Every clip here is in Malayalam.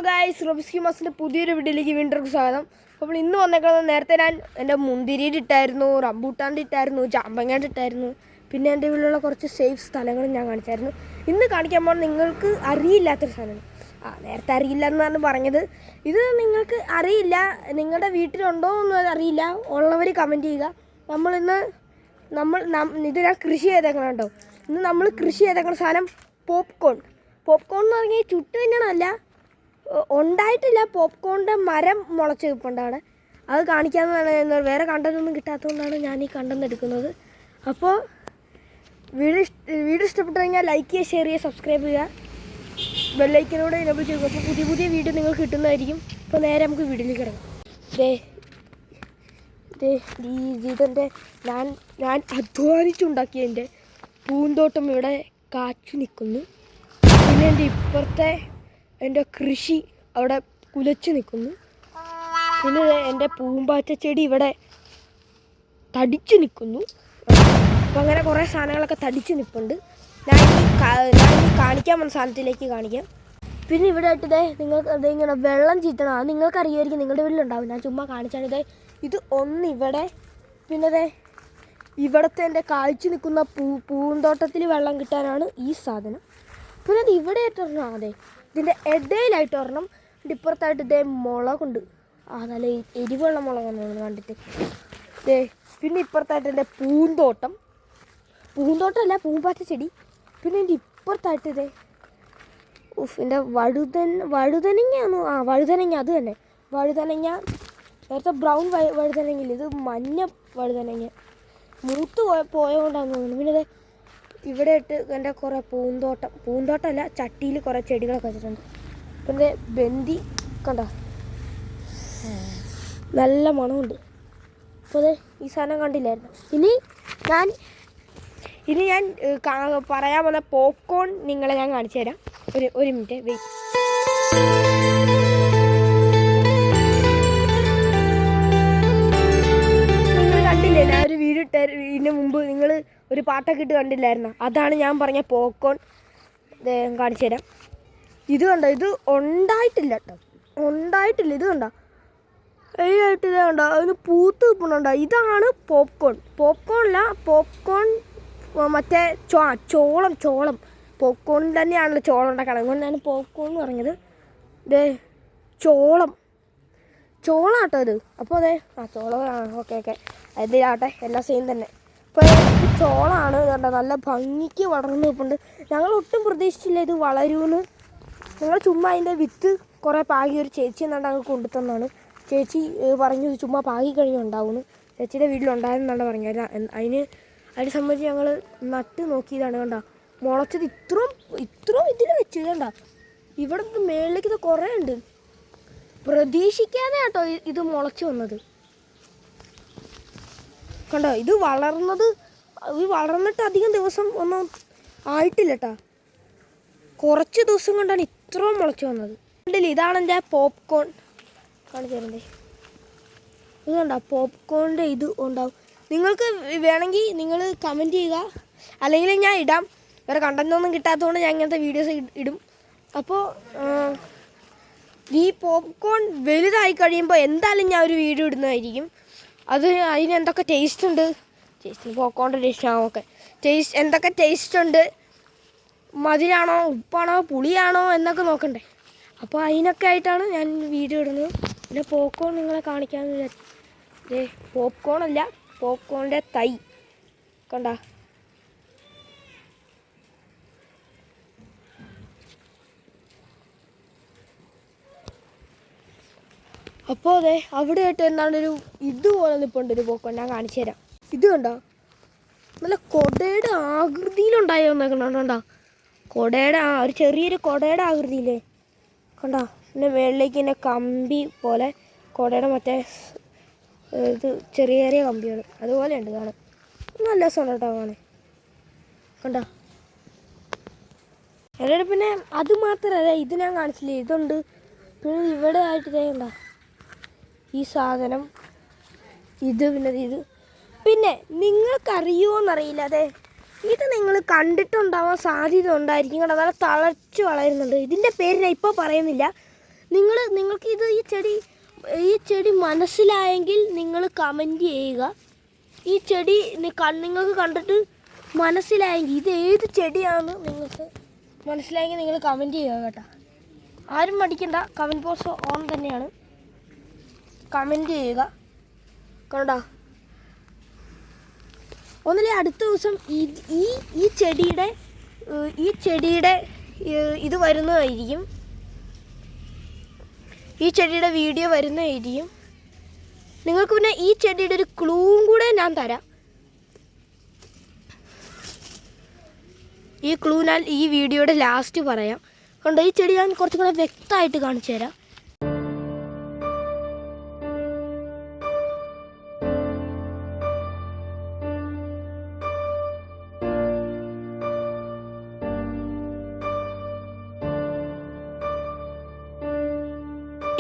ഗൈസ്, റോബിസ്കി മാസിൻ്റെ പുതിയൊരു വീഡിയോയിലേക്ക് വീണ്ടും സ്വാഗതം. അപ്പോൾ ഇന്ന് വന്നേക്കുന്നത്, നേരത്തെ ഞാൻ എൻ്റെ മുന്തിരിയുടെ ഇട്ടായിരുന്നു, റംബൂട്ടാൻ്റെ ഇട്ടായിരുന്നു, ചാമ്പങ്ങയുടെ ഇട്ടായിരുന്നു, പിന്നെ എൻ്റെ വീട്ടിലുള്ള കുറച്ച് സേഫ് സ്ഥലങ്ങളും ഞാൻ കാണിച്ചായിരുന്നു. ഇന്ന് കാണിക്കാൻ പോകുന്നത് നിങ്ങൾക്ക് അറിയില്ലാത്തൊരു സാധനമാണ്. നേരത്തെ അറിയില്ല എന്നാണ് പറഞ്ഞത്. ഇത് നിങ്ങൾക്ക് അറിയില്ല, നിങ്ങളുടെ വീട്ടിലുണ്ടോ എന്നും അറിയില്ല. ഉള്ളവർ കമൻറ്റ് ചെയ്യുക. ഇത് ഞാൻ കൃഷി ചെയ്തേക്കണം കേട്ടോ. ഇന്ന് നമ്മൾ കൃഷി ചെയ്തേക്കുന്ന സാധനം പോപ്കോൺ എന്ന് പറഞ്ഞാൽ ചുട്ട് തന്നെയാണല്ല, ഉണ്ടായിട്ടില്ല. പോപ്കോണിൻ്റെ മരം മുളച്ച് നിൽപ്പുണ്ടാണ്. അത് കാണിക്കാമെന്നാണ്. വേറെ കണ്ടൻ്റൊന്നും കിട്ടാത്തതുകൊണ്ടാണ് ഞാൻ ഈ കണ്ടന്റ് എടുക്കുന്നത്. അപ്പോൾ വീഡിയോ ഇഷ്ടപ്പെട്ടു കഴിഞ്ഞാൽ ലൈക്ക് ചെയ്യുക, ഷെയർ ചെയ്യുക, സബ്സ്ക്രൈബ് ചെയ്യുക, ബെല്ലൈക്കനോട് എനേബിൾ ചെയ്യുക. അപ്പോൾ പുതിയ വീഡിയോ നിങ്ങൾക്ക് കിട്ടുന്നതായിരിക്കും. അപ്പോൾ നേരെ നമുക്ക് വീഡിയോയിലേക്ക് ഇറങ്ങാം. ഇതെൻ്റെ ഞാൻ അധ്വാനിച്ചുണ്ടാക്കിയതിൻ്റെ പൂന്തോട്ടം ഇവിടെ കാച്ചു നിൽക്കുന്നു. പിന്നെ എൻ്റെ ഇപ്പുറത്തെ എൻ്റെ കൃഷി അവിടെ കുലച്ച് നിൽക്കുന്നു. പിന്നെ എൻ്റെ പൂമ്പാറ്റ ചെടി ഇവിടെ തടിച്ച് നിൽക്കുന്നു. അപ്പം അങ്ങനെ കുറേ സാധനങ്ങളൊക്കെ തടിച്ച് നിൽപ്പുണ്ട്. ഞാൻ കാണിക്കാൻ വന്ന സാധനത്തിലേക്ക് കാണിക്കാം. പിന്നെ ഇവിടെ ആയിട്ട് നിങ്ങൾക്ക് ഇങ്ങനെ വെള്ളം ചീറ്റണം. അത് നിങ്ങൾക്കറിയായിരിക്കും, നിങ്ങളുടെ വീട്ടിലുണ്ടാവും. ഞാൻ ചുമ്മാ കാണിച്ചാണ്. ഇത് ഇവിടെ, പിന്നെ ഇവിടുത്തെ എൻ്റെ കാഴ്ച നിൽക്കുന്ന പൂന്തോട്ടത്തിൽ വെള്ളം കിട്ടാനാണ് ഈ സാധനം. പിന്നെ അത് ഇവിടെ ആയിട്ടൊരെണ്ണം, ഇതിൻ്റെ ഇടയിലായിട്ട് ഒരെണ്ണം. ഇപ്പുറത്തായിട്ട് മുളകുണ്ട്. നല്ല എരിവുള്ള മുളകൊന്നും കണ്ടിട്ട്. പിന്നെ ഇപ്പുറത്തായിട്ട് എൻ്റെ പൂന്തോട്ടമല്ല, പൂമ്പാറ്റ ചെടി. പിന്നെ എൻ്റെ ഇപ്പുറത്തായിട്ട് എൻ്റെ വഴുതനങ്ങയാണോ? വഴുതനങ്ങ, അത് തന്നെ വഴുതനങ്ങ. നേരത്തെ ബ്രൗൺ വഴുതനങ്ങയില്ല, ഇത് മഞ്ഞ വഴുതനങ്ങ. മൂത്ത് പോയതുകൊണ്ടാണെന്ന് തോന്നുന്നു. പിന്നെ ഇവിടെ ഇട്ട് എൻ്റെ കുറേ പൂന്തോട്ടമല്ല, ചട്ടിയിൽ കുറേ ചെടികളൊക്കെ വെച്ചിട്ടുണ്ട്. പിന്നെ ബന്ദി കണ്ടോ, നല്ല മണമുണ്ട്. അപ്പോൾ ഈ സാധനം കണ്ടില്ലായിരുന്നു. ഇനി ഞാൻ പറയാൻ വന്ന പോപ്കോൺ നിങ്ങളെ ഞാൻ കാണിച്ചു തരാം. ഒരു മിനിറ്റ് വെയിറ്റ്. നിങ്ങൾ കണ്ടില്ലേ, ഞാൻ ഒരു വീഡിയോ ഇതിന് മുമ്പ് നിങ്ങൾ ഒരു പാട്ടൊക്കെ ഇട്ട് കണ്ടില്ലായിരുന്നു. അതാണ് ഞാൻ പറഞ്ഞ പോപ്കോൺ. കാണിച്ചു തരാം. ഇത് കണ്ടോ, ഇത് ഉണ്ടായിട്ടില്ല കേട്ടോ, ഉണ്ടായിട്ടില്ല. ഇത് കണ്ടോ, ആയിട്ട് ഇത് കണ്ടോ, അതിന് പൂത്ത് നിൽപ്പുണ്ടോ. ഇതാണ് പോപ്കോണല്ല, പോപ്കോൺ മറ്റേ ചോളം. പോപ്കോണിൽ തന്നെയാണല്ലോ ചോളം ഉണ്ടാക്കണം. അതുകൊണ്ടാണ് പോപ്കോൺ എന്ന് പറഞ്ഞത്. ചോളം കേട്ടോ ഇത്. അപ്പോൾ ചോളം. ഓക്കെ അതിലാട്ടെ, എല്ലാം സെയിം തന്നെ. ഇപ്പോൾ ചോളമാണ് കണ്ടോ, നല്ല ഭംഗിക്ക് വളർന്നു നിൽപ്പുണ്ട്. ഞങ്ങൾ ഒട്ടും പ്രതീക്ഷിച്ചില്ല ഇത് വളരുമെന്ന്. ഞങ്ങൾ ചുമ്മാ അതിൻ്റെ വിത്ത് കുറേ പാകി ഒരു ചേച്ചി എന്നാണ്ട് അങ്ങ് കൊണ്ടുതന്നാണ്. ചേച്ചി പറഞ്ഞു ചുമ്മാ പാകി കഴിഞ്ഞുണ്ടാവുമെന്ന്. ചേച്ചിയുടെ വീട്ടിലുണ്ടായെന്നാണ് പറഞ്ഞത്. അതിനെ സംബന്ധിച്ച് ഞങ്ങൾ നട്ട് നോക്കിയതാണ്. കണ്ടോ, മുളച്ചത് ഇത്രയും ഇതിൽ വെച്ച് കണ്ട. ഇവിടെ മേളിലേക്ക് ഇത് കുറേ ഉണ്ട്. പ്രതീക്ഷിക്കാതെ കേട്ടോ ഇത് മുളച്ച് വന്നത്. കണ്ടോ, ഇത് വളർന്നിട്ട് അധികം ദിവസം ഒന്നും ആയിട്ടില്ല കേട്ടോ. കുറച്ച് ദിവസം കൊണ്ടാണ് ഇത്രയും മുളച്ച് വന്നത്. കണ്ടില്ലേ, ഇതാണ് എൻ്റെ പോപ്കോൺ. കാണിച്ചു തരണ്ടേ, ഇത് കണ്ടോ, പോപ്കോണിൻ്റെ ഇത് ഉണ്ടാവും. നിങ്ങൾക്ക് വേണമെങ്കിൽ നിങ്ങൾ കമൻറ്റ് ചെയ്യുക, അല്ലെങ്കിൽ ഞാൻ ഇടാം. വേറെ കണ്ടൻ്റൊന്നും കിട്ടാത്തതുകൊണ്ട് ഞാൻ ഇങ്ങനത്തെ വീഡിയോസ് ഇടും. അപ്പോൾ ഈ പോപ്കോൺ വലുതായി കഴിയുമ്പോൾ എന്തായാലും ഞാൻ ഒരു വീഡിയോ ഇടുന്നതായിരിക്കും. അതിന് എന്തൊക്കെ ടേസ്റ്റ് ഉണ്ട്, പോപ്കോണിൻ്റെ ടേസ്റ്റാണോ, എന്തൊക്കെ ടേസ്റ്റ് ഉണ്ട്, മധുരമാണോ, ഉപ്പാണോ, പുളിയാണോ എന്നൊക്കെ നോക്കണ്ടേ. അപ്പോൾ അതിനൊക്കെ ആയിട്ടാണ് ഞാൻ വീഡിയോ ഇടുന്നത്. പിന്നെ പോപ്കോൺ നിങ്ങളെ കാണിക്കാമെന്ന് വിചാരിച്ചു. പോപ്കോണല്ല, പോപ്കോണിൻ്റെ തൈ കണ്ട. അപ്പോൾ അവിടെ ആയിട്ട് എന്താണ്ടൊരു ഇതുപോലെ നിൽപ്പുണ്ട് ഒരു പോപ്കോൺ. ഞാൻ കാണിച്ചു തരാം. ഇത് കണ്ടോ, നല്ല കൊടയുടെ ആകൃതിയിലുണ്ടായി വന്നേക്കണ്ടോ. കൊടയുടെ ഒരു ചെറിയൊരു കൊടയുടെ ആകൃതിയില്ലേ കണ്ടോ. പിന്നെ മേളിലേക്ക് തന്നെ കമ്പി പോലെ കൊടയുടെ മറ്റേ ഇത് ചെറിയ കമ്പികൾ അതുപോലെ ഉണ്ട് കാണാൻ. നല്ല രസമുണ്ട് കേട്ടോ കാണാൻ. കണ്ടോ, എന്നിട്ട് പിന്നെ അത് മാത്രമല്ല, ഇത് ഞാൻ കാണിച്ചില്ലേ, ഇതുണ്ട്. പിന്നെ ഇവിടെ ആയിട്ട് കണ്ടോ ഈ സാധനം, പിന്നെ നിങ്ങൾക്കറിയുമോയെന്നറിയില്ല. ഇത് നിങ്ങൾ കണ്ടിട്ടുണ്ടാവാൻ സാധ്യത ഉണ്ടായിരിക്കും. കേട്ടോ, നല്ല തളച്ച് വളരുന്നുണ്ട്. ഇതിൻ്റെ പേര് ഞാൻ ഇപ്പോൾ പറയുന്നില്ല. നിങ്ങൾക്ക് ഈ ചെടി മനസ്സിലായെങ്കിൽ നിങ്ങൾ കമൻറ്റ് ചെയ്യുക. ഈ ചെടി നിങ്ങൾക്ക് കണ്ടിട്ട് മനസ്സിലായെങ്കിൽ ഇത് ഏത് ചെടിയാണെന്ന് നിങ്ങൾക്ക് മനസ്സിലായെങ്കിൽ നിങ്ങൾ കമൻറ്റ് ചെയ്യുക കേട്ടോ. ആരും മടിക്കണ്ട, കമൻറ്റ് ബോക്സ് ഓൺ തന്നെയാണ്. കമൻറ്റ് ചെയ്യുക. കണ്ടോ, ഒന്നിലെ അടുത്ത ദിവസം ഈ ചെടിയുടെ ഇത് വരുന്നതായിരിക്കും. ഈ ചെടിയുടെ വീഡിയോ വരുന്നതായിരിക്കും. നിങ്ങൾക്ക് പിന്നെ ഈ ചെടിയുടെ ഒരു ക്ലൂവും കൂടെ ഞാൻ തരാം. ഈ ക്ലൂ ഞാൻ ഈ വീഡിയോയുടെ ലാസ്റ്റ് പറയാം. കണ്ടോ, ഈ ചെടി ഞാൻ കുറച്ചും കൂടെ വ്യക്തമായിട്ട് കാണിച്ചു തരാം.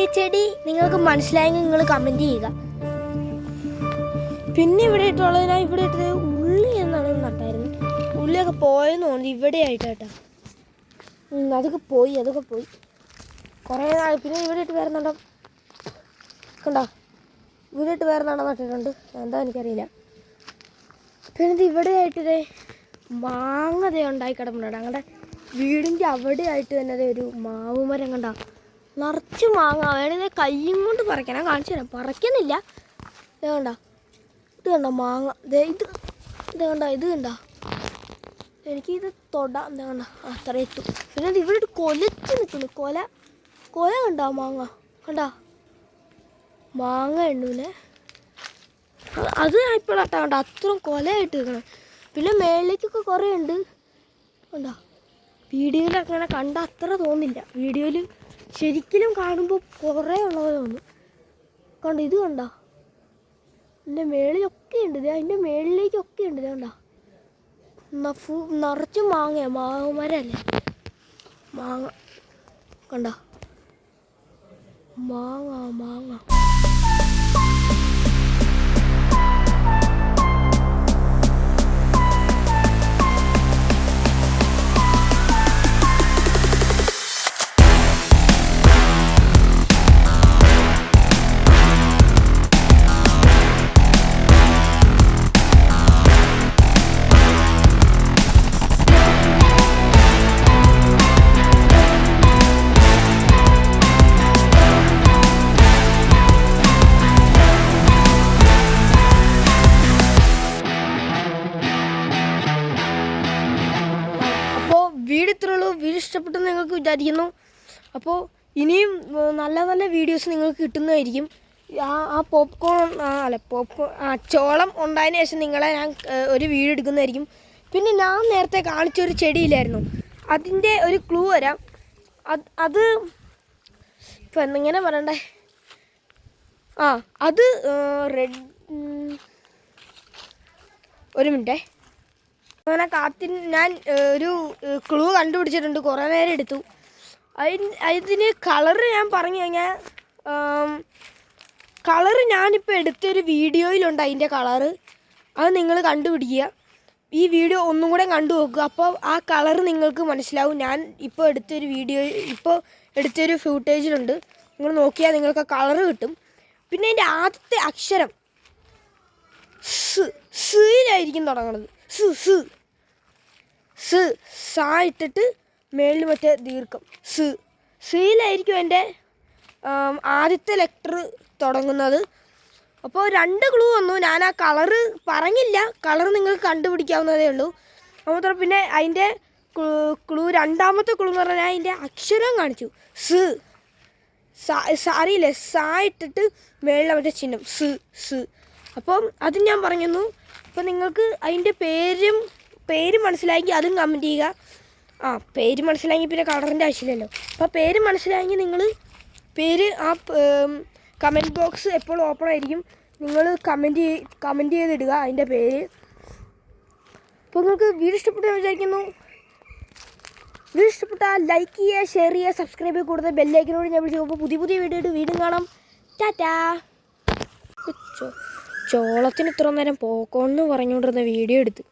ഈ ചെടി നിങ്ങൾക്ക് മനസ്സിലായെങ്കിൽ നിങ്ങൾ കമൻറ്റ് ചെയ്യുക. പിന്നെ ഇവിടെ ഇട്ടുള്ളത്, ഞാൻ ഇവിടെ ഇട്ടത് ഉള്ളി എന്നാണ് നട്ടായിരുന്നു. ഉള്ളിയൊക്കെ പോയെന്ന് തോന്നുന്നു ഇവിടെ ആയിട്ട് കേട്ടോ. അതൊക്കെ പോയി കുറേ നാൾ. പിന്നെ ഇവിടെ ഇട്ട് വേറെ നടാം. കണ്ടോ, ഇവിടെ ഇട്ട് വേറെ നടാൻ നട്ടിട്ടുണ്ട്. എന്താ എനിക്കറിയില്ല. പിന്നെ ഇത് ഇവിടെ ആയിട്ടേ മാങ്ങ ഉണ്ടായി കിടപ്പുണ്ട്. ഞങ്ങളുടെ വീടിൻ്റെ അവിടെ ആയിട്ട് തന്നെ ഒരു മാവ് മരം കണ്ടോ, നിറച്ച് മാങ്ങ. വേണമെങ്കിൽ കയ്യും കൊണ്ട് പറിക്കാൻ ഞാൻ കാണിച്ചു തരാം. പറിക്കുന്നില്ല. ഇത് കണ്ടോ മാങ്ങ. ഇത് കണ്ടോ എനിക്കിത് തൊടാം. എന്താ കണ്ടോ, അത്ര എത്തും. പിന്നെ ഇവിടെ കൊലച്ച് നിൽക്കുന്നു. കൊല കണ്ടോ മാങ്ങ. കണ്ടോ മാങ്ങ എണ്ണൂലെ. അത് ഞാൻ ഇപ്പോഴാട്ടാ കണ്ടോ അത്രയും കൊലയായിട്ട് നിൽക്കണം. പിന്നെ മേളിലേക്കൊക്കെ കുറേ ഉണ്ട്. കണ്ടോ, വീഡിയോയിൽ അങ്ങനെ കണ്ട അത്ര തോന്നില്ല. വീഡിയോയിൽ ശരിക്കും കാണുമ്പോൾ കുറേ ഉള്ളത് തോന്നും. കണ്ടോ, ഇത് കണ്ടോ എൻ്റെ മേളിലൊക്കെ ഉണ്ട്. അതിൻ്റെ മേളിലേക്കൊക്കെ ഉണ്ട്. കണ്ടോ, നിറച്ച് മാങ്ങമരല്ലേ മാങ്ങ. കണ്ടോ മാങ്ങ. വീഡിയോ ഇത്രയുള്ളൂ. വീഡിയോ ഇഷ്ടപ്പെട്ടെന്ന് നിങ്ങൾക്ക് വിചാരിക്കുന്നു. അപ്പോൾ ഇനിയും നല്ല നല്ല വീഡിയോസ് നിങ്ങൾക്ക് കിട്ടുന്നതായിരിക്കും. ചോളം ഉണ്ടായതിനു ശേഷം നിങ്ങളെ ഞാൻ ഒരു വീഡിയോ എടുക്കുന്നതായിരിക്കും. പിന്നെ ഞാൻ നേരത്തെ കാണിച്ചൊരു ചെടിയില്ലായിരുന്നു, അതിൻ്റെ ഒരു ക്ലൂ വരാം. അത് ഇപ്പം എന്തെങ്ങനെ പറയണ്ടേ, അത് റെഡ്. ഒരു മിനിറ്റേ, അങ്ങനെ ഞാൻ ഒരു ക്ലൂ കണ്ടുപിടിച്ചിട്ടുണ്ട്. കുറേ നേരം എടുത്തു. അതിന് കളറ് ഞാൻ പറഞ്ഞു കഴിഞ്ഞാൽ, കളറ് ഞാനിപ്പോൾ എടുത്തൊരു വീഡിയോയിലുണ്ട്. അതിൻ്റെ കളറ് അത് നിങ്ങൾ കണ്ടുപിടിക്കുക. ഈ വീഡിയോ ഒന്നും കൂടെ കണ്ടു നോക്കുക. അപ്പോൾ ആ കളറ് നിങ്ങൾക്ക് മനസ്സിലാവും. ഞാൻ ഇപ്പോൾ എടുത്തൊരു ഫൂട്ടേജിലുണ്ട്. നിങ്ങൾ നോക്കിയാൽ നിങ്ങൾക്ക് ആ കളറ് കിട്ടും. പിന്നെ അതിൻ്റെ ആദ്യത്തെ അക്ഷരം സിയിലായിരിക്കും തുടങ്ങുന്നത്. സാ ഇട്ടിട്ട് മേളിൽ മറ്റേ ദീർഘം സിയിലായിരിക്കും എൻ്റെ ആദ്യത്തെ ലെറ്റർ തുടങ്ങുന്നത്. അപ്പോൾ 2 ക്ലൂ വന്നു. ഞാൻ ആ കളറ് പറഞ്ഞില്ല. കളർ നിങ്ങൾക്ക് കണ്ടുപിടിക്കാവുന്നതേ ഉള്ളൂ. മാത്രം പിന്നെ അതിൻ്റെ ക്ലൂ, രണ്ടാമത്തെ ക്ലൂ എന്ന് പറഞ്ഞാൽ അതിൻ്റെ അക്ഷരം കാണിച്ചു. അറിയില്ലേ, സാ ഇട്ടിട്ട് മേളിൽ മറ്റേ ചിഹ്നം അപ്പം അത് ഞാൻ പറഞ്ഞു. അപ്പോൾ നിങ്ങൾക്ക് അതിൻ്റെ പേര് മനസ്സിലായെങ്കിൽ അതും കമൻറ്റ് ചെയ്യുക. പേര് മനസ്സിലായെങ്കിൽ പിന്നെ കളറിൻ്റെ ആവശ്യമില്ലല്ലോ. അപ്പോൾ പേര് മനസ്സിലായെങ്കിൽ നിങ്ങൾ കമൻറ്റ് ബോക്സ് എപ്പോഴും ഓപ്പൺ ആയിരിക്കും. നിങ്ങൾ കമൻറ്റ് ചെയ്തിടുക അതിൻ്റെ പേര്. അപ്പോൾ നിങ്ങൾക്ക് വീഡിയോ ഇഷ്ടപ്പെട്ടെന്ന് വിചാരിക്കുന്നു. വീഡിയോ ഇഷ്ടപ്പെട്ടാൽ ലൈക്ക് ചെയ്യുക, ഷെയർ ചെയ്യുക, സബ്സ്ക്രൈബ് ചെയ്യുക. കൂടുതൽ ബെല്ലൈക്കനോട് ഞാൻ വിളിച്ചു. അപ്പോൾ പുതിയ വീഡിയോ ആയിട്ട് വീണ്ടും കാണാം. ടാറ്റാ. ചോളത്തിന് ഇത്ര നേരം പോക്കോണെന്ന് പറഞ്ഞുകൊണ്ടിരുന്ന വീഡിയോ എടുത്ത്